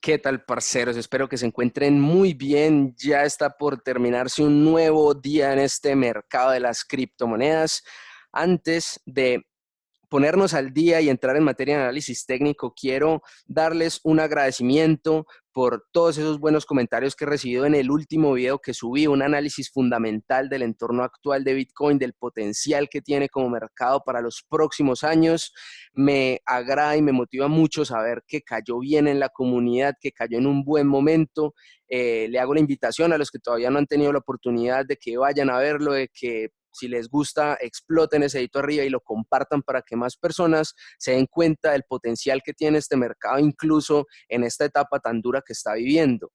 ¿Qué tal, parceros? Espero que se encuentren muy bien. Ya está por terminarse un nuevo día en este mercado de las criptomonedas. Antes de ponernos al día y entrar en materia de análisis técnico, quiero darles un agradecimiento por todos esos buenos comentarios que he recibido en el último video que subí, un análisis fundamental del entorno actual de Bitcoin, del potencial que tiene como mercado para los próximos años. Me agrada y me motiva mucho saber que cayó bien en la comunidad, que cayó en un buen momento. Le hago la invitación a los que todavía no han tenido la oportunidad de que vayan a verlo, de que si les gusta, exploten ese dedito arriba y lo compartan para que más personas se den cuenta del potencial que tiene este mercado, incluso en esta etapa tan dura que está viviendo.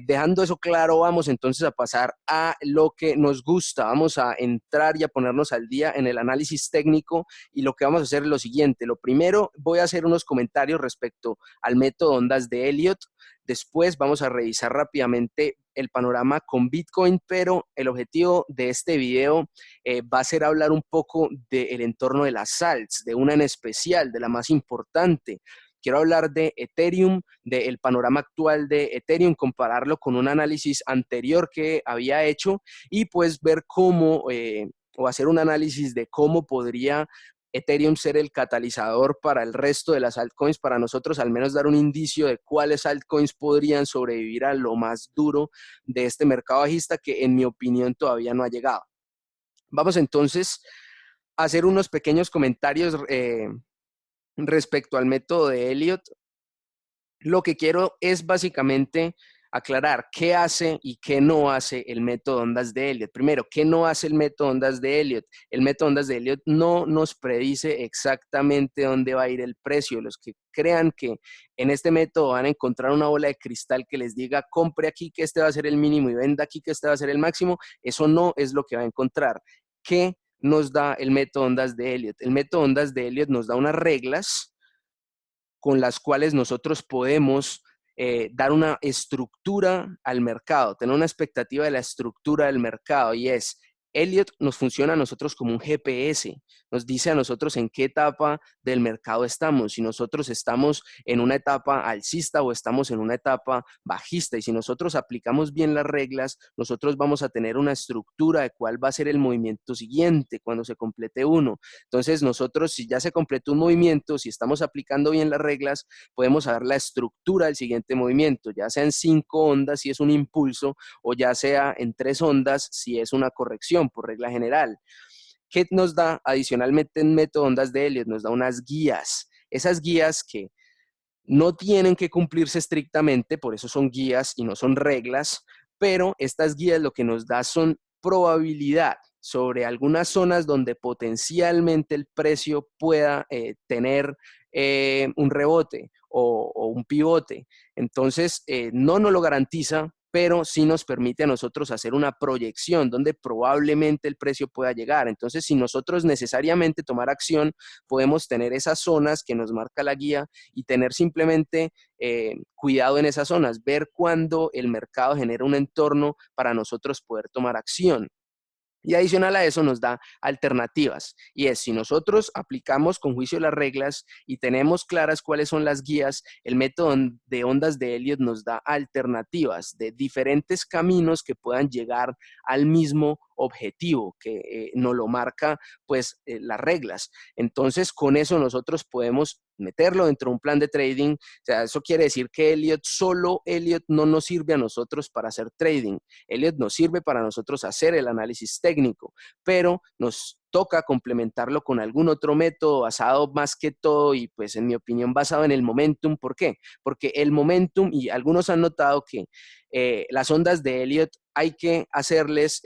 Dejando eso claro, vamos entonces a pasar a lo que nos gusta. Vamos a entrar y a ponernos al día en el análisis técnico y lo que vamos a hacer es lo siguiente. Lo primero, voy a hacer unos comentarios respecto al método ondas de Elliott. Después vamos a revisar rápidamente el panorama con Bitcoin, pero el objetivo de este video va a ser hablar un poco del entorno de las alts, de una en especial, de la más importante. Quiero hablar de Ethereum, del panorama actual de Ethereum, compararlo con un análisis anterior que había hecho y pues ver cómo, o hacer un análisis de cómo podría Ethereum ser el catalizador para el resto de las altcoins, para nosotros al menos dar un indicio de cuáles altcoins podrían sobrevivir a lo más duro de este mercado bajista que en mi opinión todavía no ha llegado. Vamos entonces a hacer unos pequeños comentarios respecto al método de Elliott. Lo que quiero es básicamente aclarar qué hace y qué no hace el método ondas de Elliott. Primero, ¿qué no hace el método ondas de Elliott? El método ondas de Elliott no nos predice exactamente dónde va a ir el precio. Los que crean que en este método van a encontrar una bola de cristal que les diga compre aquí que este va a ser el mínimo y venda aquí que este va a ser el máximo, eso no es lo que va a encontrar. ¿Qué nos da el método ondas de Elliott? El método ondas de Elliott nos da unas reglas con las cuales nosotros podemos dar una estructura al mercado, tener una expectativa de la estructura del mercado y es, Elliott nos funciona a nosotros como un GPS, nos dice a nosotros en qué etapa del mercado estamos, si nosotros estamos en una etapa alcista o estamos en una etapa bajista y si nosotros aplicamos bien las reglas, nosotros vamos a tener una estructura de cuál va a ser el movimiento siguiente cuando se complete uno. Entonces nosotros, si ya se completó un movimiento, si estamos aplicando bien las reglas, podemos saber la estructura del siguiente movimiento, ya sea en 5 ondas si es un impulso o ya sea en 3 ondas si es una corrección por regla general. ¿Qué nos da adicionalmente en método ondas de Elliott? Nos da unas guías. Esas guías que no tienen que cumplirse estrictamente, por eso son guías y no son reglas, pero estas guías lo que nos da son probabilidad sobre algunas zonas donde potencialmente el precio pueda tener un rebote o un pivote. Entonces, no nos lo garantiza, pero sí nos permite a nosotros hacer una proyección donde probablemente el precio pueda llegar. Entonces, si nosotros necesariamente tomar acción, podemos tener esas zonas que nos marca la guía y tener simplemente cuidado en esas zonas, ver cuándo el mercado genera un entorno para nosotros poder tomar acción. Y adicional a eso nos da alternativas. Y es, si nosotros aplicamos con juicio las reglas y tenemos claras cuáles son las guías, el método de ondas de Elliott nos da alternativas de diferentes caminos que puedan llegar al mismo objetivo que nos lo marca pues las reglas. Entonces con eso nosotros podemos meterlo dentro de un plan de trading. O sea, eso quiere decir que solo Elliott no nos sirve a nosotros para hacer trading. Elliott nos sirve para nosotros hacer el análisis técnico, pero nos toca complementarlo con algún otro método basado más que todo y pues en mi opinión basado en el momentum. ¿Por qué? Porque el momentum, y algunos han notado que las ondas de Elliott hay que hacerles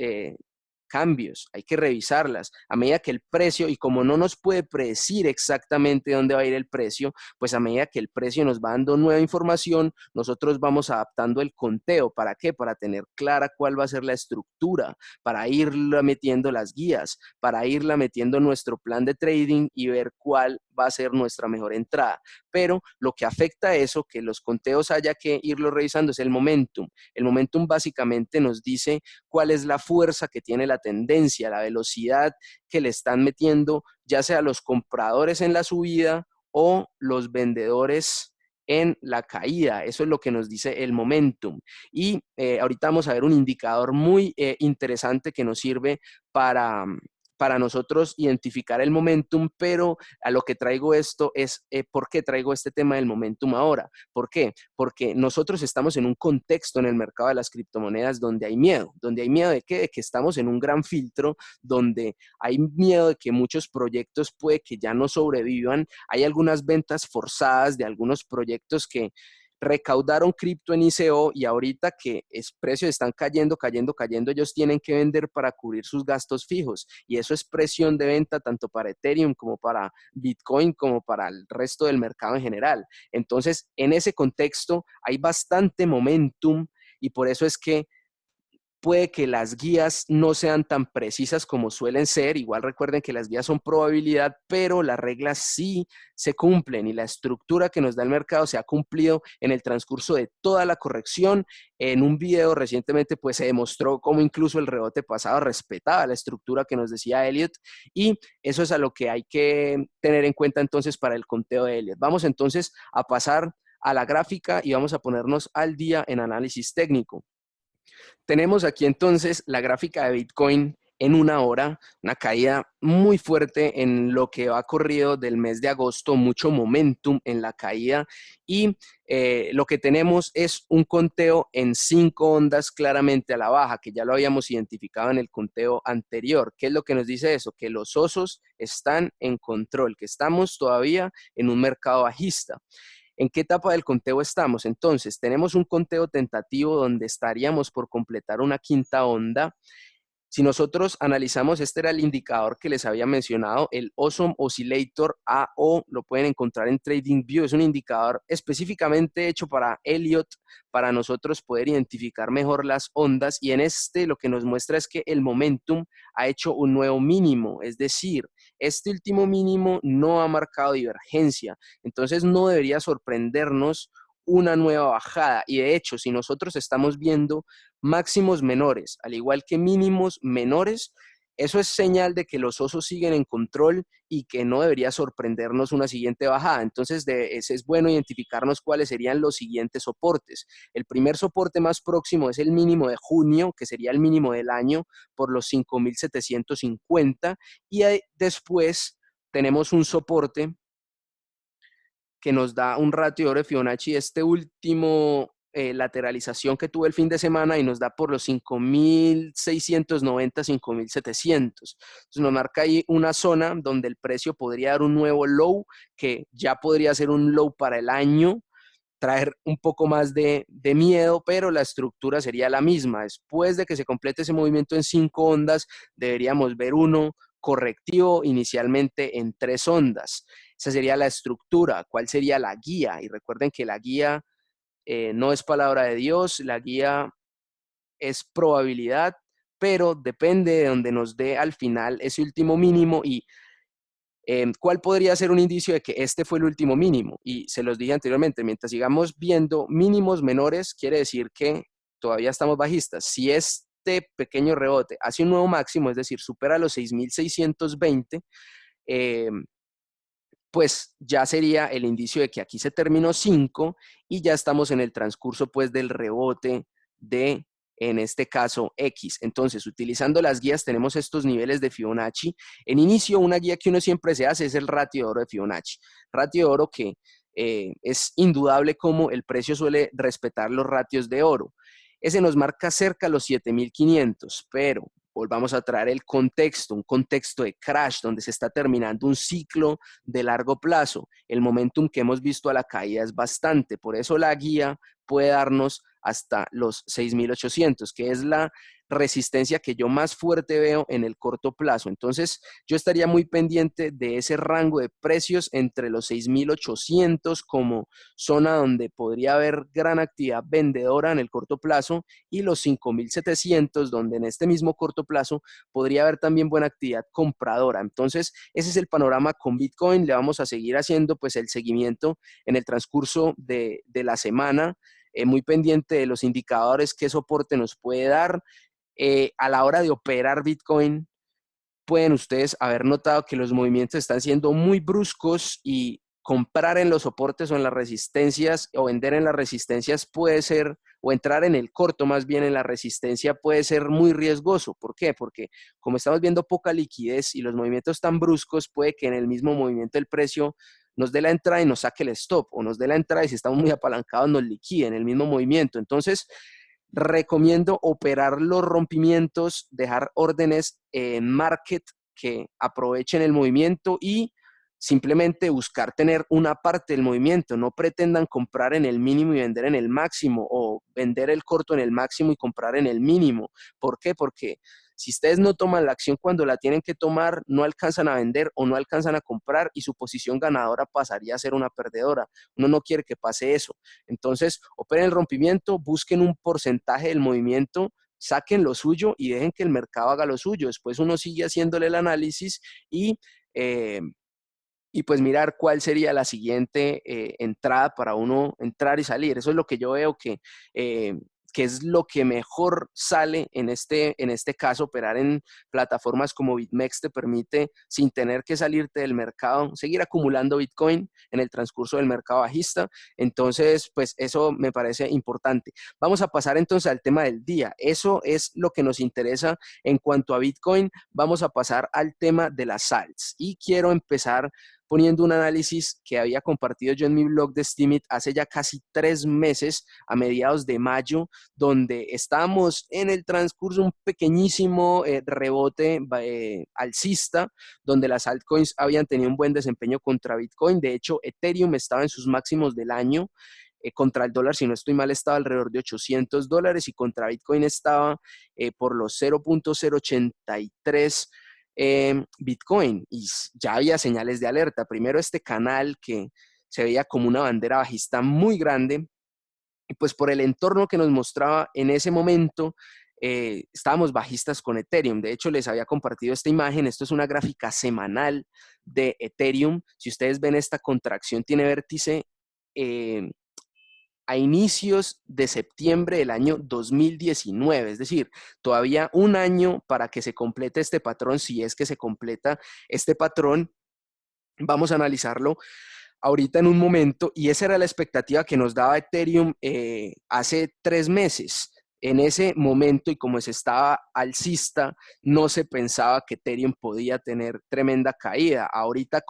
cambios, hay que revisarlas a medida que el precio, y como no nos puede predecir exactamente dónde va a ir el precio, pues a medida que el precio nos va dando nueva información, nosotros vamos adaptando el conteo. ¿Para qué? Para tener clara cuál va a ser la estructura, para irla metiendo las guías, para irla metiendo nuestro plan de trading y ver cuál va a ser nuestra mejor entrada. Pero lo que afecta a eso, que los conteos haya que irlo revisando, es el momentum. El momentum básicamente nos dice cuál es la fuerza que tiene la tendencia, la velocidad que le están metiendo, ya sea los compradores en la subida o los vendedores en la caída. Eso es lo que nos dice el momentum. Y ahorita vamos a ver un indicador muy interesante que nos sirve para, para nosotros identificar el momentum, pero a lo que traigo esto es, ¿por qué traigo este tema del momentum ahora? ¿Por qué? Porque nosotros estamos en un contexto en el mercado de las criptomonedas donde hay miedo. ¿Donde hay miedo de qué? De que estamos en un gran filtro donde hay miedo de que muchos proyectos puede que ya no sobrevivan. Hay algunas ventas forzadas de algunos proyectos que recaudaron cripto en ICO y ahorita que precios están cayendo, cayendo, cayendo, ellos tienen que vender para cubrir sus gastos fijos y eso es presión de venta tanto para Ethereum como para Bitcoin como para el resto del mercado en general. Entonces, en ese contexto hay bastante momentum y por eso es que puede que las guías no sean tan precisas como suelen ser. Igual recuerden que las guías son probabilidad, pero las reglas sí se cumplen y la estructura que nos da el mercado se ha cumplido en el transcurso de toda la corrección. En un video recientemente pues se demostró cómo incluso el rebote pasado respetaba la estructura que nos decía Elliot y eso es a lo que hay que tener en cuenta entonces para el conteo de Elliot. Vamos entonces a pasar a la gráfica y vamos a ponernos al día en análisis técnico. Tenemos aquí entonces la gráfica de Bitcoin en una hora, una caída muy fuerte en lo que va corrido del mes de agosto, mucho momentum en la caída y lo que tenemos es un conteo en 5 ondas claramente a la baja, que ya lo habíamos identificado en el conteo anterior. ¿Qué es lo que nos dice eso? Que los osos están en control, que estamos todavía en un mercado bajista. ¿En qué etapa del conteo estamos? Entonces, tenemos un conteo tentativo donde estaríamos por completar una quinta onda. Si nosotros analizamos, este era el indicador que les había mencionado, el Awesome Oscillator AO, lo pueden encontrar en TradingView, es un indicador específicamente hecho para Elliott, para nosotros poder identificar mejor las ondas y en este lo que nos muestra es que el momentum ha hecho un nuevo mínimo, es decir, este último mínimo no ha marcado divergencia, entonces no debería sorprendernos una nueva bajada y de hecho si nosotros estamos viendo máximos menores, al igual que mínimos menores, eso es señal de que los osos siguen en control y que no debería sorprendernos una siguiente bajada. Entonces, es bueno identificarnos cuáles serían los siguientes soportes. El primer soporte más próximo es el mínimo de junio, que sería el mínimo del año, por los 5.750. Y después tenemos un soporte que nos da un ratio de oro de Fibonacci, este último lateralización que tuve el fin de semana y nos da por los 5.690, 5.700. Entonces nos marca ahí una zona donde el precio podría dar un nuevo low, que ya podría ser un low para el año, traer un poco más de miedo, pero la estructura sería la misma. Después de que se complete ese movimiento en 5 ondas, deberíamos ver uno correctivo inicialmente en 3 ondas. Esa sería la estructura. ¿Cuál sería la guía? Y recuerden que la guía no es palabra de Dios, la guía es probabilidad, pero depende de donde nos dé al final ese último mínimo y ¿cuál podría ser un indicio de que este fue el último mínimo? Y se los dije anteriormente, mientras sigamos viendo mínimos menores, quiere decir que todavía estamos bajistas. Si este pequeño rebote hace un nuevo máximo, es decir, supera los 6.620, eh, pues ya sería el indicio de que aquí se terminó 5 y ya estamos en el transcurso pues del rebote de, en este caso, X. Entonces, utilizando las guías tenemos estos niveles de Fibonacci. En inicio, una guía que uno siempre se hace es el ratio de oro de Fibonacci. Ratio de oro que es indudable como el precio suele respetar los ratios de oro. Ese nos marca cerca los 7.500, pero volvamos a traer el contexto, un contexto de crash donde se está terminando un ciclo de largo plazo. El momentum que hemos visto a la caída es bastante, por eso la guía puede darnos hasta los 6.800, que es la resistencia que yo más fuerte veo en el corto plazo. Entonces, yo estaría muy pendiente de ese rango de precios entre los 6.800 como zona donde podría haber gran actividad vendedora en el corto plazo y los 5.700 donde en este mismo corto plazo podría haber también buena actividad compradora. Entonces, ese es el panorama con Bitcoin. Le vamos a seguir haciendo pues el seguimiento en el transcurso de la semana, muy pendiente de los indicadores, qué soporte nos puede dar. A la hora de operar Bitcoin, pueden ustedes haber notado que los movimientos están siendo muy bruscos y comprar en los soportes o en las resistencias o vender en las resistencias puede ser, o entrar en el corto más bien en la resistencia puede ser muy riesgoso. ¿Por qué? Porque como estamos viendo poca liquidez y los movimientos tan bruscos, puede que en el mismo movimiento el precio nos dé la entrada y nos saque el stop, o nos dé la entrada y si estamos muy apalancados nos liquide en el mismo movimiento. Entonces, recomiendo operar los rompimientos, dejar órdenes en market que aprovechen el movimiento y simplemente buscar tener una parte del movimiento. No pretendan comprar en el mínimo y vender en el máximo, o vender el corto en el máximo y comprar en el mínimo. ¿Por qué? Porque si ustedes no toman la acción cuando la tienen que tomar, no alcanzan a vender o no alcanzan a comprar y su posición ganadora pasaría a ser una perdedora. Uno no quiere que pase eso. Entonces, operen el rompimiento, busquen un porcentaje del movimiento, saquen lo suyo y dejen que el mercado haga lo suyo. Después uno sigue haciéndole el análisis eh, y pues mirar cuál sería la siguiente entrada para uno entrar y salir. Eso es lo que yo veo que es lo que mejor sale en este caso. Operar en plataformas como BitMEX te permite, sin tener que salirte del mercado, seguir acumulando Bitcoin en el transcurso del mercado bajista. Entonces, pues eso me parece importante. Vamos a pasar entonces al tema del día. Eso es lo que nos interesa en cuanto a Bitcoin. Vamos a pasar al tema de las alts y quiero empezar poniendo un análisis que había compartido yo en mi blog de Steemit hace ya casi 3 meses, a mediados de mayo, donde estábamos en el transcurso un pequeñísimo rebote alcista, donde las altcoins habían tenido un buen desempeño contra Bitcoin. De hecho, Ethereum estaba en sus máximos del año. Contra el dólar, si no estoy mal, estaba alrededor de $800 y contra Bitcoin estaba por los 0.083 Bitcoin, y ya había señales de alerta. Primero, este canal que se veía como una bandera bajista muy grande, y pues por el entorno que nos mostraba en ese momento, estábamos bajistas con Ethereum. De hecho, les había compartido esta imagen. Esto es una gráfica semanal de Ethereum. Si ustedes ven, esta contracción tiene vértice a inicios de septiembre del año 2019, es decir, todavía un año para que se complete este patrón. Si es que se completa este patrón, vamos a analizarlo ahorita en un momento, y esa era la expectativa que nos daba Ethereum hace 3 meses. En ese momento, y como se estaba alcista, no se pensaba que Ethereum podía tener tremenda caída. Ahorita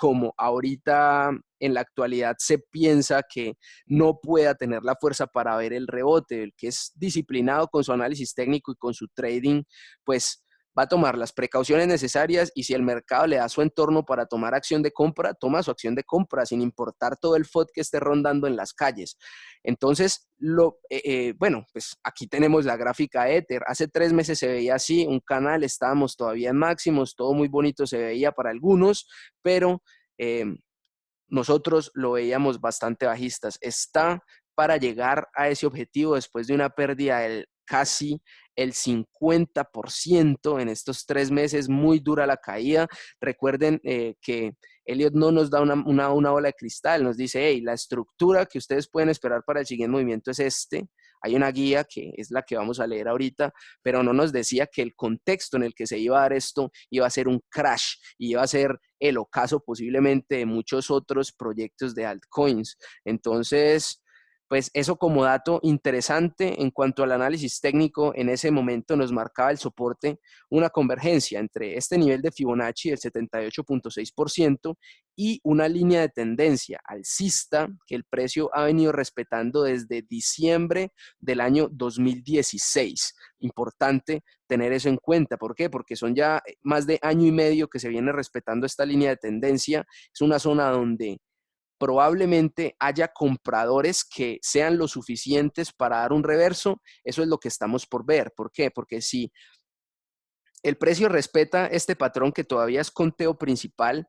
en la actualidad se piensa que no pueda tener la fuerza para ver el rebote. El que es disciplinado con su análisis técnico y con su trading, pues va a tomar las precauciones necesarias, y si el mercado le da su entorno para tomar acción de compra, toma su acción de compra sin importar todo el FOD que esté rondando en las calles. Entonces, bueno, pues aquí tenemos la gráfica Ether. Hace 3 meses se veía así, un canal, estábamos todavía en máximos, todo muy bonito se veía para algunos, pero nosotros lo veíamos bastante bajistas. Está para llegar a ese objetivo después de una pérdida del casi el 50% en estos 3 meses, muy dura la caída. Recuerden que Elliot no nos da una bola de cristal, nos dice, hey, la estructura que ustedes pueden esperar para el siguiente movimiento es este. Hay una guía que es la que vamos a leer ahorita, pero no nos decía que el contexto en el que se iba a dar esto iba a ser un crash, y iba a ser el ocaso posiblemente de muchos otros proyectos de altcoins. Entonces, pues eso como dato interesante. En cuanto al análisis técnico, en ese momento nos marcaba el soporte una convergencia entre este nivel de Fibonacci del 78.6% y una línea de tendencia alcista que el precio ha venido respetando desde diciembre del año 2016. Importante tener eso en cuenta. ¿Por qué? Porque son ya más de año y medio que se viene respetando esta línea de tendencia. Es una zona donde probablemente haya compradores que sean lo suficientes para dar un reverso. Eso es lo que estamos por ver. ¿Por qué? Porque si el precio respeta este patrón, que todavía es conteo principal,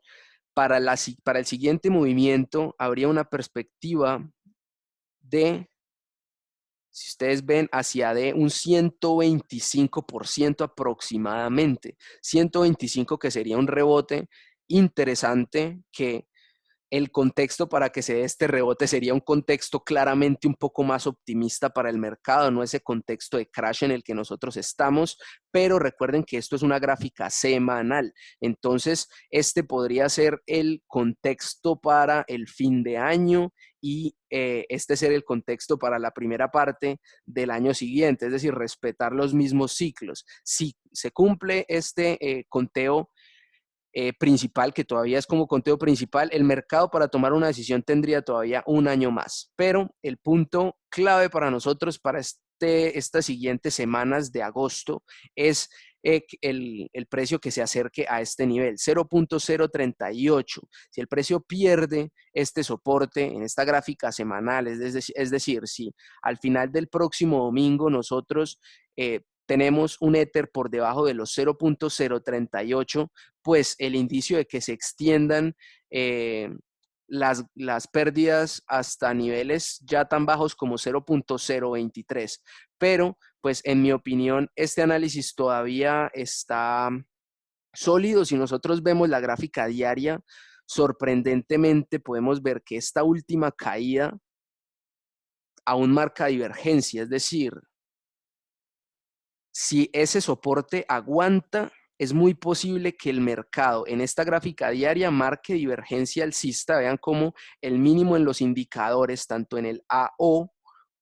para el siguiente movimiento habría una perspectiva de, si ustedes ven, hacia de un 125% aproximadamente. 125, que sería un rebote interesante que el contexto para que se dé este rebote sería un contexto claramente un poco más optimista para el mercado, no ese contexto de crash en el que nosotros estamos, pero recuerden que esto es una gráfica semanal, entonces este podría ser el contexto para el fin de año y este ser el contexto para la primera parte del año siguiente, es decir, respetar los mismos ciclos. Si se cumple este conteo principal, que todavía es como conteo principal, el mercado para tomar una decisión tendría todavía un año más. Pero el punto clave para nosotros, para estas siguientes semanas de agosto, es el precio que se acerque a este nivel, 0.038. Si el precio pierde este soporte en esta gráfica semanal, es decir, si al final del próximo domingo nosotros tenemos un Ether por debajo de los 0.038, pues el indicio de que se extiendan las pérdidas hasta niveles ya tan bajos como 0.023. Pero, pues en mi opinión, este análisis todavía está sólido. Si nosotros vemos la gráfica diaria, sorprendentemente podemos ver que esta última caída aún marca divergencia, es decir, si ese soporte aguanta, es muy posible que el mercado en esta gráfica diaria marque divergencia alcista. Vean cómo el mínimo en los indicadores, tanto en el AO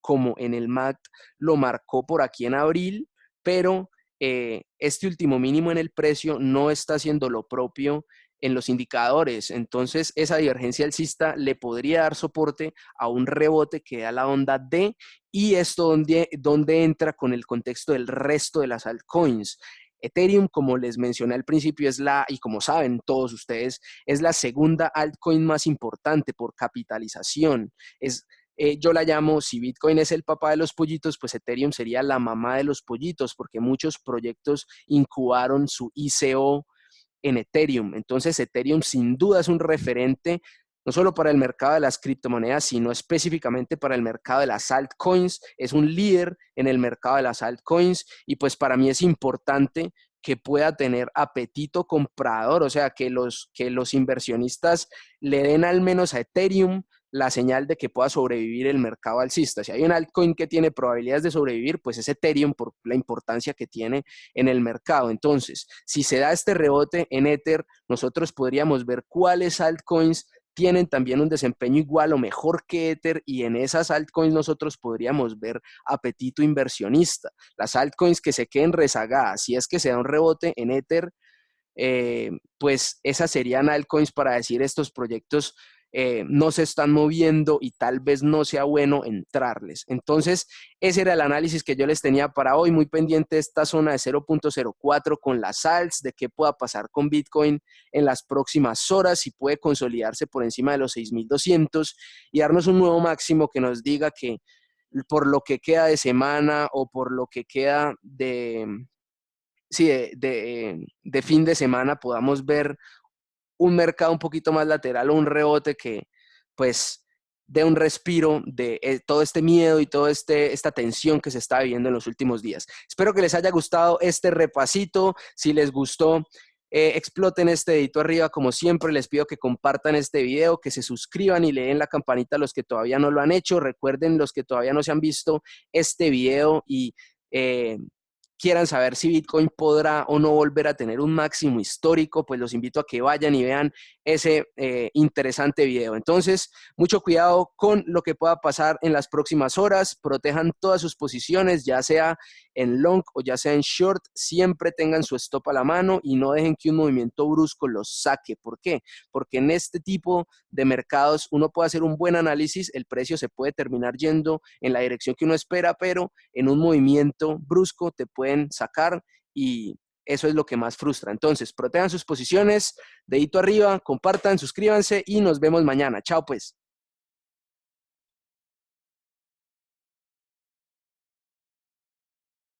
como en el MACD, lo marcó por aquí en abril, pero este último mínimo en el precio no está haciendo lo propio en los indicadores. Entonces, esa divergencia alcista le podría dar soporte a un rebote que da la onda D, y esto donde entra con el contexto del resto de las altcoins. Ethereum, como les mencioné al principio, y como saben todos ustedes, es la segunda altcoin más importante por capitalización. Yo la llamo, si Bitcoin es el papá de los pollitos, pues Ethereum sería la mamá de los pollitos, porque muchos proyectos incubaron su ICO en Ethereum. Entonces, Ethereum sin duda es un referente, no solo para el mercado de las criptomonedas, sino específicamente para el mercado de las altcoins. Es un líder en el mercado de las altcoins y pues para mí es importante que pueda tener apetito comprador, o sea, que los inversionistas le den al menos a Ethereum la señal de que pueda sobrevivir el mercado alcista. Si hay un altcoin que tiene probabilidades de sobrevivir, pues es Ethereum por la importancia que tiene en el mercado. Entonces, si se da este rebote en Ether, nosotros podríamos ver cuáles altcoins tienen también un desempeño igual o mejor que Ether, y en esas altcoins nosotros podríamos ver apetito inversionista. Las altcoins que se queden rezagadas, si es que se da un rebote en Ether, pues esas serían altcoins para decir estos proyectos no se están moviendo y tal vez no sea bueno entrarles. Entonces, ese era el análisis que yo les tenía para hoy, muy pendiente de esta zona de 0.04 con las alts, de qué pueda pasar con Bitcoin en las próximas horas, si puede consolidarse por encima de los 6.200 y darnos un nuevo máximo que nos diga que por lo que queda de semana o por lo que queda sí, de fin de semana podamos ver un mercado un poquito más lateral o un rebote que pues dé un respiro de todo este miedo y toda esta tensión que se está viviendo en los últimos días. Espero que les haya gustado este repasito. Si les gustó, exploten este dedito arriba. Como siempre, les pido que compartan este video, que se suscriban y le den la campanita a los que todavía no lo han hecho. Recuerden, los que todavía no se han visto este video y quieran saber si Bitcoin podrá o no volver a tener un máximo histórico, pues los invito a que vayan y vean ese interesante video. Entonces, mucho cuidado con lo que pueda pasar en las próximas horas, protejan todas sus posiciones, ya sea en long o ya sea en short, siempre tengan su stop a la mano y no dejen que un movimiento brusco los saque. ¿Por qué? Porque en este tipo de mercados uno puede hacer un buen análisis, el precio se puede terminar yendo en la dirección que uno espera, pero en un movimiento brusco te pueden sacar y eso es lo que más frustra. Entonces, protejan sus posiciones, dedito arriba, compartan, suscríbanse y nos vemos mañana. Chao pues.